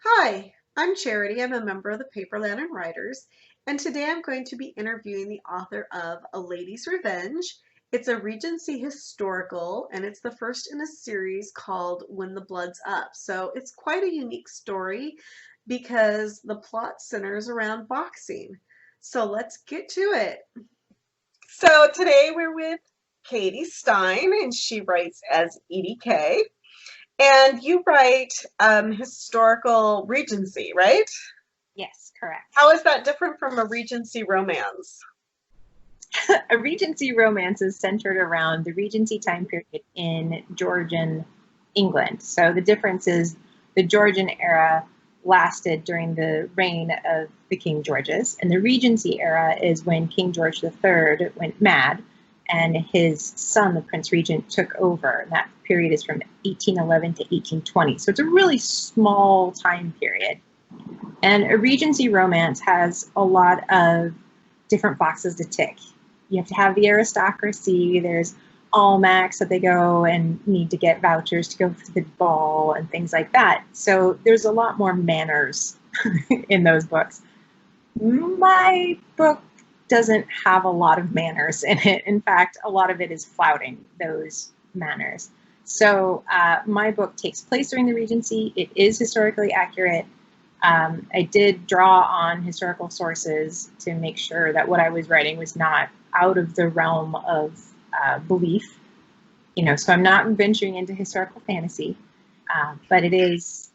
Hi, I'm Charity. I'm a member of the Paperland and Writers, and today I'm going to be interviewing the author of A Lady's Revenge. It's a Regency historical, and it's the first in a series called When the Blood's Up. So it's quite a unique story because the plot centers around boxing. So let's get to it. So today we're with Katie Stein, and she writes as Edie Cay. And you write historical Regency, right? Yes, correct. How is that different from a Regency romance? A Regency romance is centered around the Regency time period in Georgian England. So the difference is the Georgian era lasted during the reign of the King Georges, and the Regency era is when King George III went mad and his son, the Prince Regent, took over. And that period is from 1811 to 1820. So it's a really small time period. And a Regency romance has a lot of different boxes to tick. You have to have the aristocracy. There's Almacs that they go and need to get vouchers to go to the ball and things like that. So there's a lot more manners in those books. My book doesn't have a lot of manners in it. In fact, a lot of it is flouting those manners. So my book takes place during the Regency. It is historically accurate. I did draw on historical sources to make sure that what I was writing was not out of the realm of belief. So I'm not venturing into historical fantasy, but it is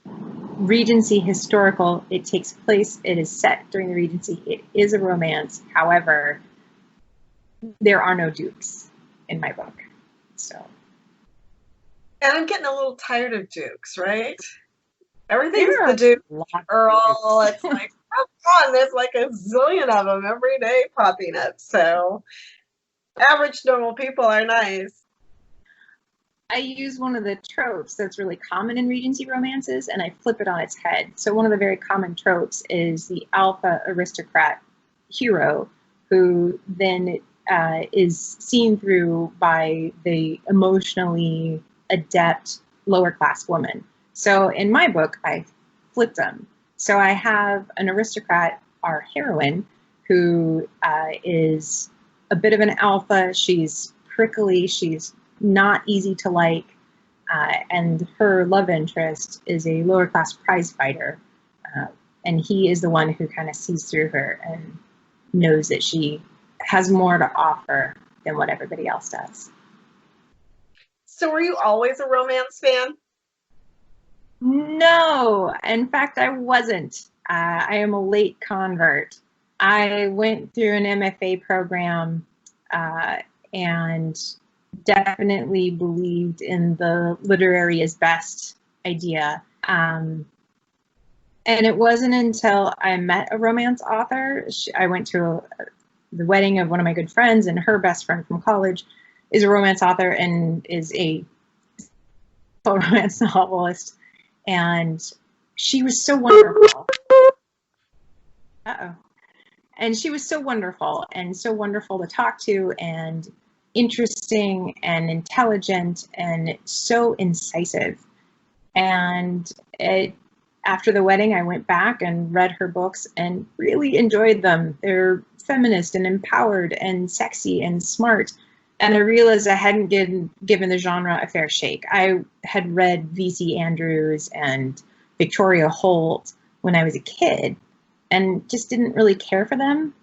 Regency historical. It takes place, it is set during the Regency. It is a romance. However, there are no dukes in my book. So. And I'm getting a little tired of dukes, right? Everything's There the are Duke, lots of Earl. dukes. It's like, come on, there's like a zillion of them every day popping up. So average normal people are nice. I use one of the tropes that's really common in Regency romances and I flip it on its head. So one of the very common tropes is the alpha aristocrat hero who then is seen through by the emotionally adept lower class woman. So in my book, I flipped them. So I have an aristocrat, our heroine, who is a bit of an alpha. She's prickly. She's not easy to like, and her love interest is a lower class prize fighter, and he is the one who kind of sees through her and knows that she has more to offer than what everybody else does. So were you always a romance fan? No, in fact, I wasn't. I am a late convert. I went through an MFA program and definitely believed in the literary is best idea. And it wasn't until I met a romance author. I went to the wedding of one of my good friends, and her best friend from college is a romance author and is a romance novelist. And she was so wonderful. Uh-oh. And she was so wonderful to talk to, and interesting and intelligent and so incisive. And after the wedding, I went back and read her books and really enjoyed them. They're feminist and empowered and sexy and smart. And I realized I hadn't given the genre a fair shake. I had read V.C. Andrews and Victoria Holt when I was a kid and just didn't really care for them.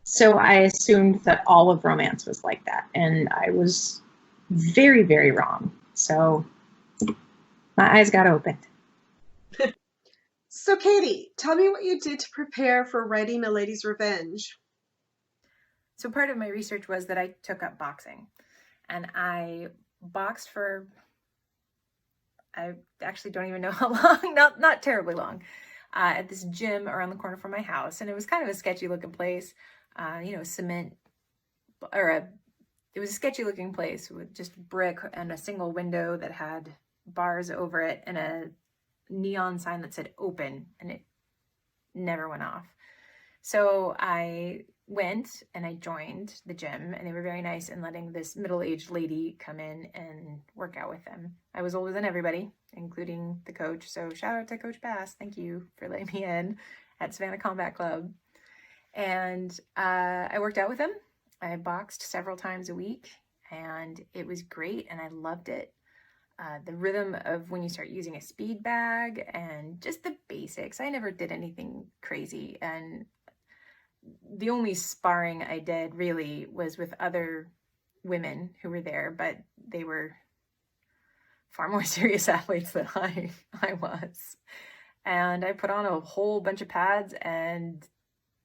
So I assumed that all of romance was like that. And I was very, very wrong. So my eyes got opened. So Katie, tell me what you did to prepare for writing A Lady's Revenge. So part of my research was that I took up boxing, and I boxed for, I actually don't even know how long, not terribly long, at this gym around the corner from my house. And it was kind of a sketchy looking place, cement, it was a sketchy looking place with just brick and a single window that had bars over it and a neon sign that said open, and it never went off. So I went and I joined the gym, and they were very nice in letting this middle-aged lady come in and work out with them. I was older than everybody, including the coach. So shout out to Coach Bass. Thank you for letting me in at Savannah Combat Club. And I worked out with him. I boxed several times a week, and it was great, and I loved it. The rhythm of when you start using a speed bag and just the basics. I never did anything crazy, and the only sparring I did really was with other women who were there, but they were far more serious athletes than I was. And I put on a whole bunch of pads and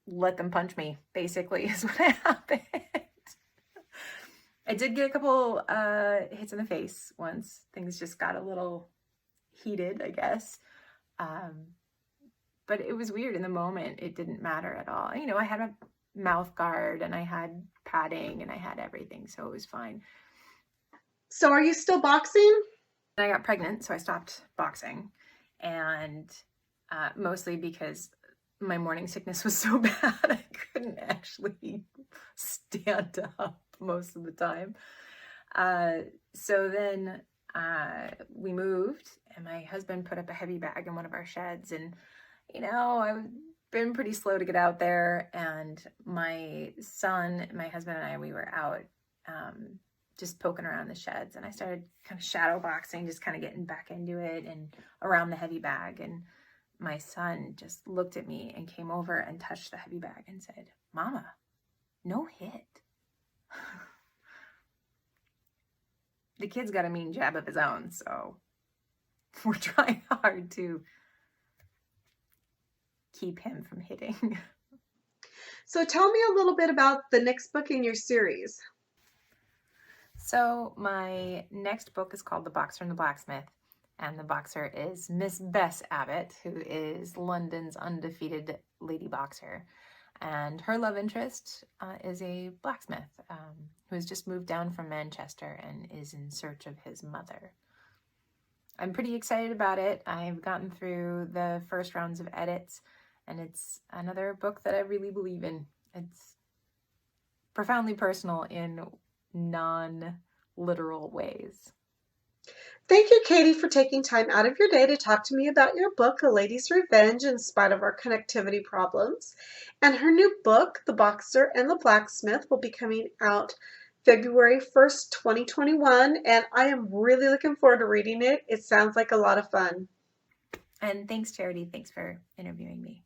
let them punch me, basically, is what happened. I did get a couple hits in the face once. Things just got a little heated, I guess. But it was weird in the moment. It didn't matter at all. You know, I had a mouth guard and I had padding and I had everything, so it was fine. So are you still boxing? I got pregnant, so I stopped boxing. And mostly because my morning sickness was so bad, I couldn't actually stand up most of the time. So then we moved, and my husband put up a heavy bag in one of our sheds, and you know, I've been pretty slow to get out there, and my son, my husband and I, we were out just poking around the sheds, and I started kind of shadow boxing, just kind of getting back into it and around the heavy bag. And my son just looked at me and came over and touched the heavy bag and said, "Mama, no hit." The kid's got a mean jab of his own, so we're trying hard to keep him from hitting. So tell me a little bit about the next book in your series. So my next book is called The Boxer and the Blacksmith, and the boxer is Miss Bess Abbott, who is London's undefeated lady boxer. And her love interest is a blacksmith who has just moved down from Manchester and is in search of his mother. I'm pretty excited about it. I've gotten through the first rounds of edits, and it's another book that I really believe in. It's profoundly personal in non-literal ways. Thank you, Katie, for taking time out of your day to talk to me about your book, A Lady's Revenge, in spite of our connectivity problems. And her new book, The Boxer and the Blacksmith, will be coming out February 1st, 2021, and I am really looking forward to reading it. It sounds like a lot of fun. And thanks, Charity. Thanks for interviewing me.